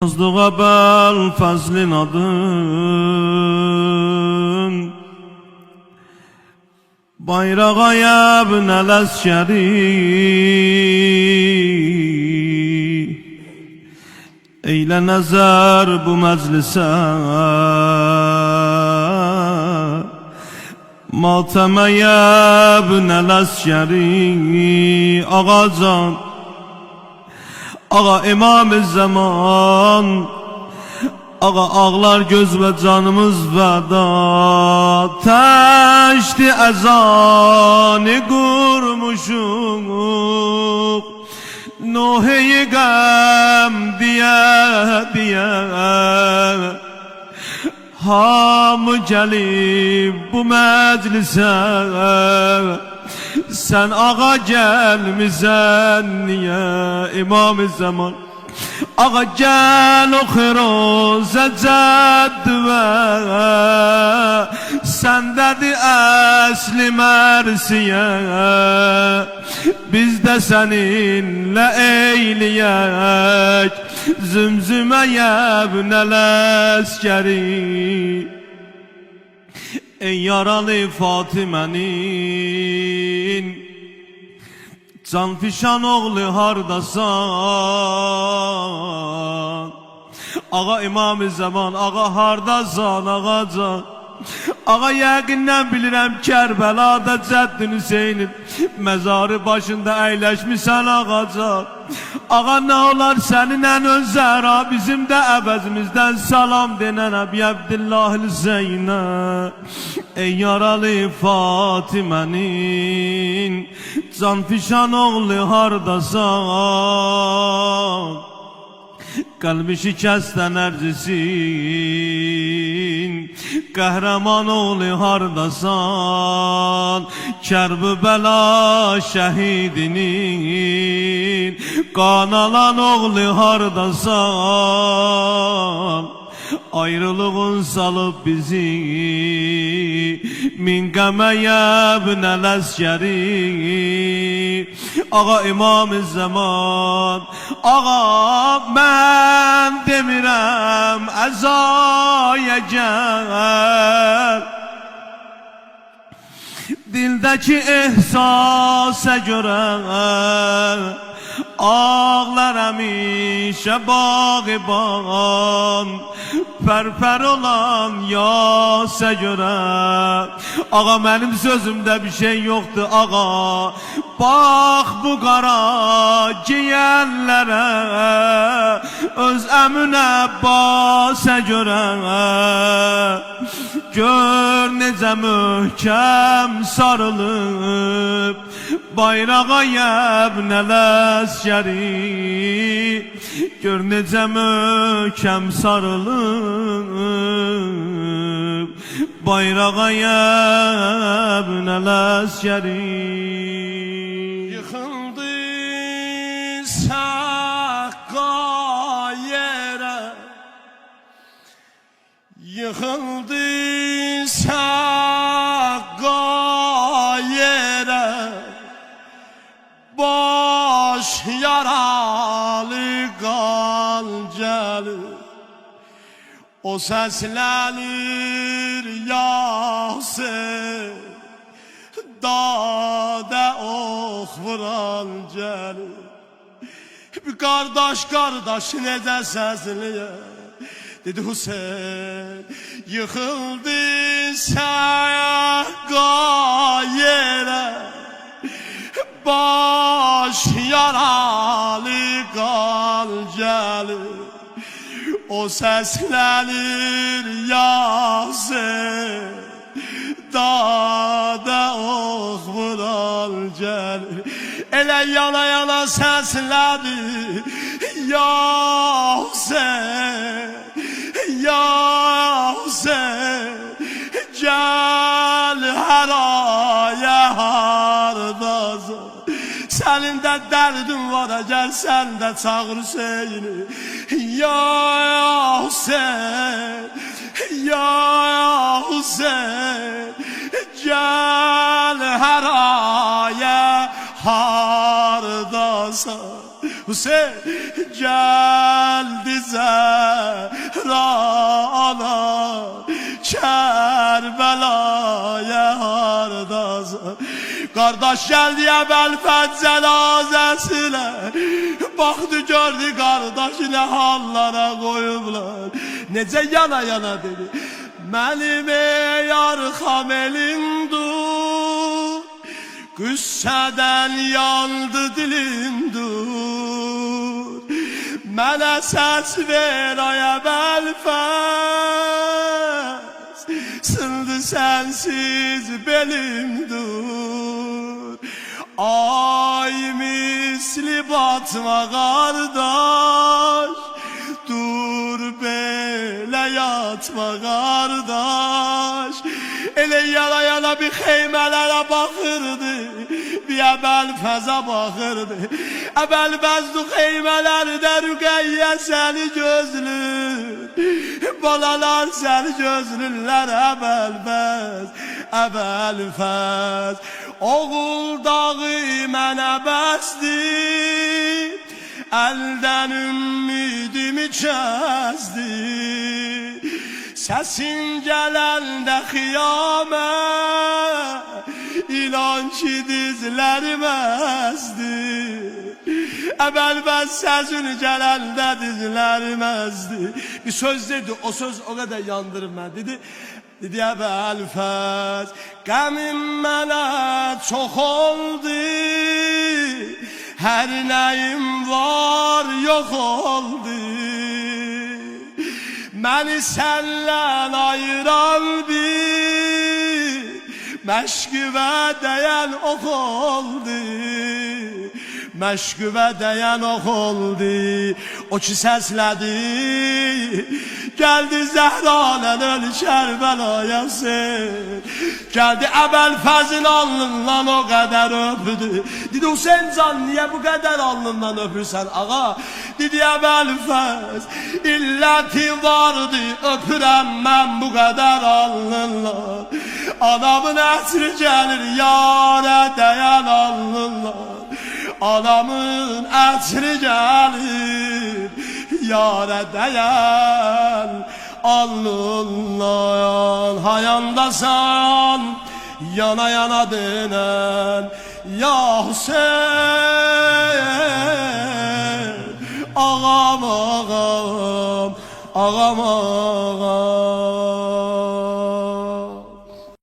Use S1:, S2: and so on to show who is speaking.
S1: Yazdığa bəl fəzlin adın Bayrağa yəbn əl-əskəri Eylə nəzər bu məclisə Matəmə yəbn əl-əskəri Ağacan Ağa İmam-ı Zaman Ağa ağlar göz ve canımız vəda Təşdi əzanı qurmuşuq Nuh-i qəm diye Hamı gəlib bu məclisə Sen ağa gelmişsen niye İmam-ı Zaman Ağa gel o xiroze cədvə Səndədir əsli mərsiyə Biz də səninlə eyləyək Zümzüməyə bünələskəri Ey yaralı Fatimənin Canfişan oğlu hardasan Ağa İmam-ı Zaman Ağa hardasan ağacan Ağa yəqindən bilirəm Kərbəlada Cəddin Hüseynin Məzarı başında əyləşmişsən ağacan Ağa nə olar sənin ən özəra Bizim də əvəzimizdən salam denən Əbi Əbdillahil Zeynə Ey yaralı Fatimənin Canfişan oğlu hardasan Qalbi şikəstən ərcisin Qəhrəman oğlu hardasan Kərbəla şəhidinin Qan alan oğlu hardasan Ayrılığın salıb bizi Min qəməyə bünələskəri Ağa İmam-ı Zaman Ağa mən demirəm əzaya gəl Dildəki ehsasa görə Ağlar həmişə bağıban Pərpər olan yasa görə Ağa mənim sözümdə bir şey yoxdur ağa Bax bu qara giyənlərə Öz Əmin Əbbasa görə Gör necə möhkəm sarılıb Bayrağa yəbn əl-əskəri Gör necə möhkəm sarılıb Bayrağa yəbn əl-əskəri
S2: Yıkıldı sakka yere Yıkıldı sakka yere Baş yaralı qalcalı O səslənir Yasin Dağda ox vuran gəlir Bir qardaş necə səsləyər Dedi Hüseyin Yıxıldı sakka yerə Baş yaralı qalcalı O səslənir Yasin Dağda ox vuran gəlir Elə yana yana səslədi Yasin Yasin Gəl hər aya hardasan Sənin də dərdin var gəl sən də çağır Hüseyni Yasin Yasin Gəl hər aya hardasan Hüseyin geldi Zehra ana Kerbela'ya hardazı Kardeş geldi Əbəlfəz cənazəsinə Baxdı gördü kardeş ne hallara koyublar Necə yana yana dedi Mənim yar xamelimdur Qüssədən yandı dilim dur Mənə səs ver ay Əbəlfəz Sındı sensiz belim dur Ay misli batma kardeş Dur belə yatma kardeş Elə yana yana bir xeymələrə baxırdı Bir Əbəlfəzə baxırdı Əbəlfəzdu xeymələrdə Rüqəyyə səni gözlür Balalar səni gözlürlər Əbəlfəz Əbəlfəz Oğul dağı mənə bəsdir Əldən ümidimi kəsdi Səsin gələndə xiyamət İlan ki dizlərim əzdi Əbəlfəz səsin gələndə dizlərim əzdi Bir söz dedi, o söz o qədər yandırır mən dedi Dedi Əbəlfəz Qəmim mənə çox oldu Hər nəyim var yox oldu Məni səndən ayıran bir Məşqivə dəyən ox oldu Məşqivə dəyən ox oldu O ki səslədi Gəldi Zəhranən ölü Kərbəlaya sen Gəldi Əbəlfəzin alnından o qədər öpdü Dedi Hüseyin can niyə bu qədər alnından öpürsən ağa Dedi Əbəlfəz illəti vardı öpürəm mən bu qədər alnından Anamın ətri gəlir yarə dəyən alnından Anamın ətri gəlir Yara dayan alnından Hayandasan yana yana denen Ya Hüseyin Ağam ağam Ağam ağam